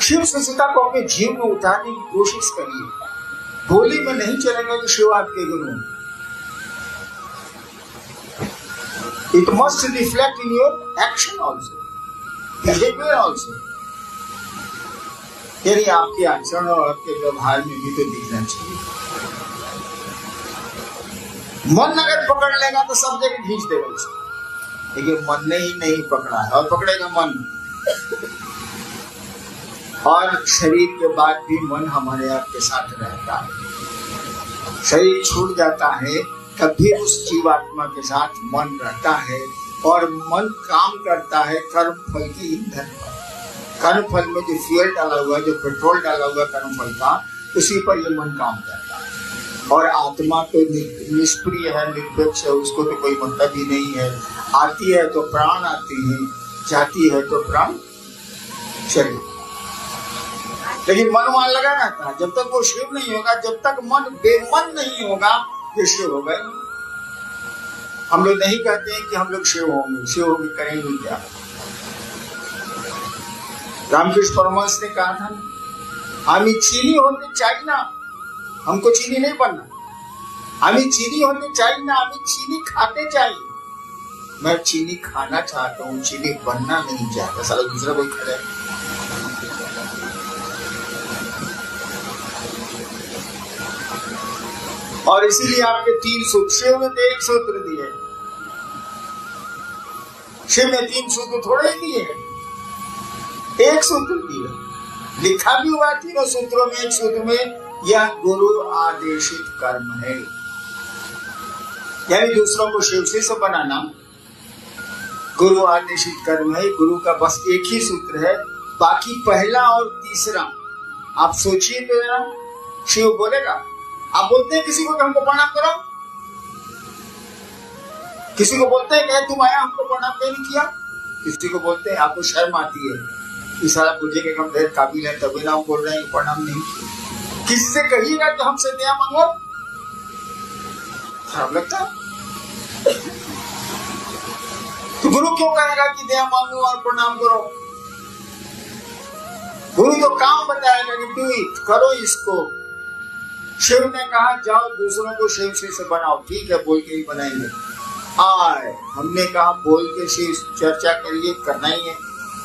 शिव सृष्टिता को अपने जीवन में उतारने की कोशिश करिए। होली में नहीं चलेंगे तो शिव आपके गुरु। It must reflect in your action also, behaviour also. यानी आपके आचरण और आपके व्यवहार में भी तो दिखना चाहिए। मन अगर पकड़ लेगा तो सब जगह खींच देगा उसको, लेकिन मन ने ही नहीं पकड़ा है और पकड़ेगा मन। और शरीर के बाद भी मन हमारे आपके साथ रहता है। शरीर छूट जाता है तब भी उस जीवात्मा के साथ मन रहता है और मन काम करता है कर्म फल की ईंधन पर। कर्म फल में जो फ्यूल डाला हुआ है, जो पेट्रोल डाला हुआ कर्म फल का, उसी पर ये मन काम करता है। और आत्मा तो निष्क्रिय है, निरपेक्ष है, उसको तो कोई मतलब ही नहीं है। आती है तो प्राण आती है, जाती है तो प्राण शरीर। लेकिन मन वहां लगा रहता है। जब तक वो शिव नहीं होगा, जब तक मन बेमन नहीं होगा, ये शिव होगा। हम लोग नहीं कहते हैं कि हम लोग शिव होंगे, शिव होंगे करेंगे क्या? रामकृष्ण परमहंस ने कहा था, हमें चीनी होने चाहिए ना, हमको चीनी नहीं बनना, हमें चीनी होने चाहिए ना, हमें चीनी खाते चाहिए। मैं चीनी खाना चाहता हूँ, चीनी बनना नहीं चाहता। साला दूसरा कोई खा जाए। और इसीलिए आपके 3 सूत्र, शिव में तो 1 सूत्र दिए, शिव में 3 सूत्र थोड़े दिए, 1 सूत्र दिए। लिखा भी हुआ 3 सूत्रों में, 1 सूत्र में, यह गुरु आदेशित कर्म है। यानी दूसरों को शिव से बनाना गुरु आदेशित कर्म है। गुरु का बस एक ही सूत्र है, बाकी पहला और तीसरा आप सोचिए तो जरा। शिव बोलेगा, आप बोलते हैं किसी को कि हमको प्रणाम करो, किसी को बोलते हैं कि तुम आया हमको प्रणाम नहीं किया, किसी को बोलते हैं आपको शर्म आती है, इस सारा पूछे कि हम ढेर काबिल है तभी ना हम बोल रहे हैं प्रणाम नहीं किया। किसी से कहिएगा कि हमसे दया मांगो, खराब लगता है। तो गुरु क्यों कहेगा कि दया मांगो और प्रणाम करो? गुरु तो काम बताएगा कि डू इट, करो इसको। शिव ने कहा जाओ दूसरों को शिव से बनाओ, ठीक है, बोल के ही बनाएंगे। आए हमने कहा बोल के शिव चर्चा करिए, करना ही है।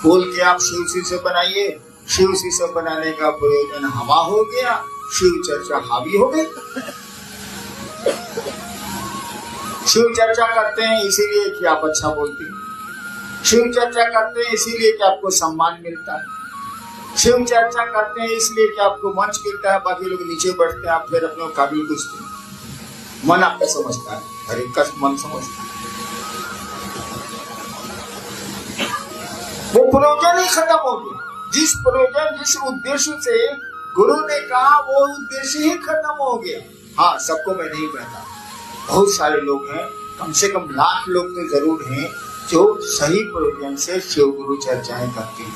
बोल के आप शिव से बनाइए, शिव से बनाने का प्रयोजन हवा हो गया, शिव चर्चा हावी हो गई। शिव चर्चा करते हैं इसीलिए कि आप अच्छा बोलते हैं, शिव चर्चा करते हैं इसीलिए कि आपको सम्मान मिलता है, शिव चर्चा करते हैं इसलिए कि आपको मंच मिलता है, बाकी लोग नीचे बैठते हैं, आप फिर अपने काबिल पूछते हैं। मन आपका समझता है, हर एक का मन समझता है। वो प्रयोजन ही खत्म हो गया। जिस प्रयोजन, जिस उद्देश्य से गुरु ने कहा, वो उद्देश्य ही खत्म हो गया। हाँ, सबको मैं नहीं कहता, बहुत सारे लोग हैं, कम से कम लाख लोग तो जरूर हैं जो सही प्रयोजन से शिव गुरु चर्चाएं करते हैं।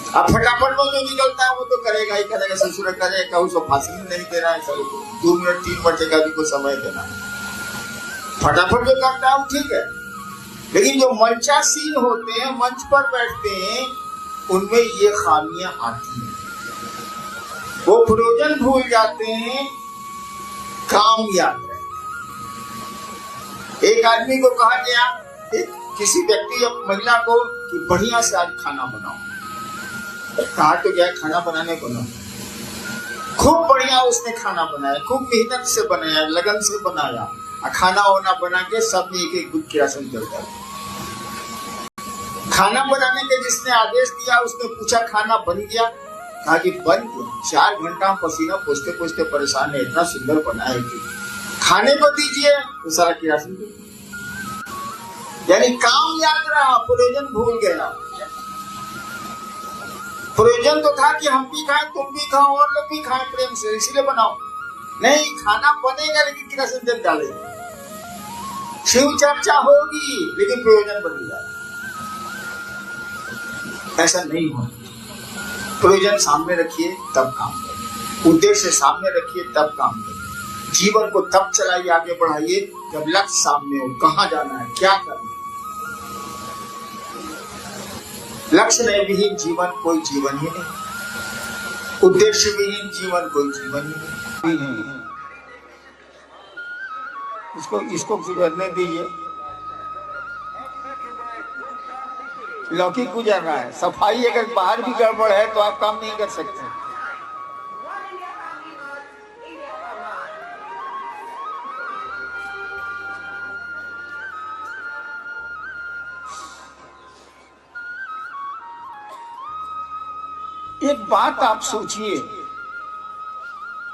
अब फटाफट वो जो निकलता है वो तो करेगा ही करेगा, ससुर करेगा, उसको फांसी नहीं देना है, 2 मिनट 3 मिनट का भी कोई समय देना है। फटाफट जो करता है वो ठीक है, लेकिन जो मंचासीन होते हैं, मंच पर बैठते हैं, उनमें ये खामियां आती हैं। वो प्रयोजन भूल जाते हैं, काम याद रहता है। एक आदमी को कहा गया, किसी व्यक्ति या महिला को, कि बढ़िया से आज खाना बनाओ। कहा तो गया खाना बनाने को ना, खूब बढ़िया उसने खाना बनाया, खूब मेहनत से बनाया, लगन से बनाया, खाना वाना बना के सब में एक गुट की राशन चल गया। खाना बनाने के जिसने आदेश दिया उसने पूछा खाना बन गया? कहा कि बन गया। 4 घंटा पसीना पोंछते पोंछते परेशान है, इतना सुंदर बनाया कि खाने को दीजिए तो सारा किरासन दे। यानी काम याद रहा, प्रयोजन भूल गया। प्रयोजन तो था कि हम भी खाएं, तुम भी खाओ और लोग भी खाएं प्रेम से, इसीलिए बनाओ। नहीं, खाना बनेगा लेकिन किरासन तेल डालेगा। शिव चर्चा होगी लेकिन प्रयोजन बन जाएगा। ऐसा नहीं हो। प्रयोजन सामने रखिए तब काम करिए, उद्देश्य सामने रखिए तब काम करिए। जीवन को तब चलाइए, आगे बढ़ाइए जब लक्ष्य सामने हो, कहाँ जाना है, क्या करना है। लक्ष्य विहीन जीवन कोई जीवन ही नहीं, उद्देश्य विहीन जीवन कोई जीवन ही नहीं। इसको गुजरने दीजिए, लौकिक गुजर रहा है। सफाई अगर बाहर भी गड़बड़ है तो आप काम नहीं कर सकते। एक बात आप सोचिए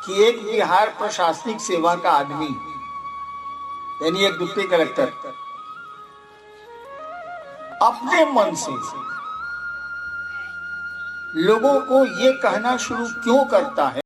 कि एक बिहार प्रशासनिक सेवा का आदमी, यानी एक डिप्टी कलेक्टर, अपने मन से लोगों को ये कहना शुरू क्यों करता है